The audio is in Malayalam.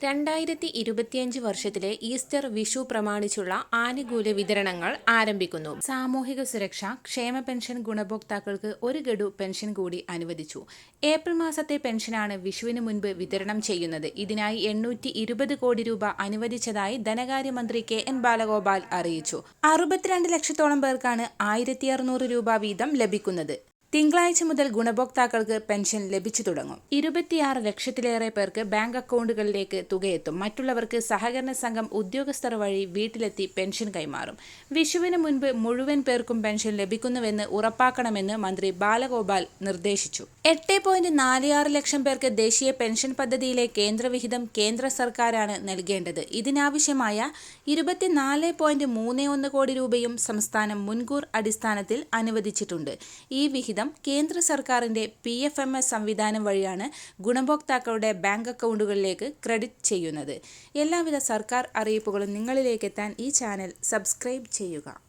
2025 വർഷത്തിലെ ഈസ്റ്റർ വിഷു പ്രമാണിച്ചുള്ള ആനുകൂല്യ വിതരണങ്ങൾ ആരംഭിക്കുന്നു. സാമൂഹിക സുരക്ഷ ക്ഷേമ പെൻഷൻ ഗുണഭോക്താക്കൾക്ക് ഒരു ഗഡു പെൻഷൻ കൂടി അനുവദിച്ചു. ഏപ്രിൽ മാസത്തെ പെൻഷനാണ് വിഷുവിന് മുൻപ് വിതരണം ചെയ്യുന്നത്. ഇതിനായി 820 കോടി രൂപ അനുവദിച്ചതായി ധനകാര്യമന്ത്രി KN ബാലഗോപാൽ അറിയിച്ചു. 62 ലക്ഷത്തോളം പേർക്കാണ് 1600 രൂപ വീതം ലഭിക്കുന്നത്. തിങ്കളാഴ്ച മുതൽ ഗുണഭോക്താക്കൾക്ക് പെൻഷൻ ലഭിച്ചു തുടങ്ങും. 26 ലക്ഷത്തിലേറെ പേർക്ക് ബാങ്ക് അക്കൗണ്ടുകളിലേക്ക് തുകയെത്തും. മറ്റുള്ളവർക്ക് സഹകരണ സംഘം ഉദ്യോഗസ്ഥർ വഴി വീട്ടിലെത്തി പെൻഷൻ കൈമാറും. വിഷുവിന് മുൻപ് മുഴുവൻ പേർക്കും പെൻഷൻ ലഭിക്കുന്നുവെന്ന് ഉറപ്പാക്കണമെന്ന് മന്ത്രി ബാലഗോപാൽ നിർദ്ദേശിച്ചു. 8.46 ലക്ഷം പേർക്ക് ദേശീയ പെൻഷൻ പദ്ധതിയിലെ കേന്ദ്രവിഹിതം കേന്ദ്ര സർക്കാരാണ് നൽകേണ്ടത്. ഇതിനാവശ്യമായ 24.31 കോടി രൂപയും സംസ്ഥാനം മുൻകൂർ അടിസ്ഥാനത്തിൽ അനുവദിച്ചിട്ടുണ്ട്. ഈ വിഹിതം കേന്ദ്ര സർക്കാരിന്റെ PFMS സംവിധാനം വഴിയാണ് ഗുണഭോക്താക്കളുടെ ബാങ്ക് അക്കൗണ്ടുകളിലേക്ക് ക്രെഡിറ്റ് ചെയ്യുന്നത്. എല്ലാവിധ സർക്കാർ അറിയിപ്പുകളും നിങ്ങളിലേക്കെത്താൻ ഈ ചാനൽ സബ്സ്ക്രൈബ് ചെയ്യുക.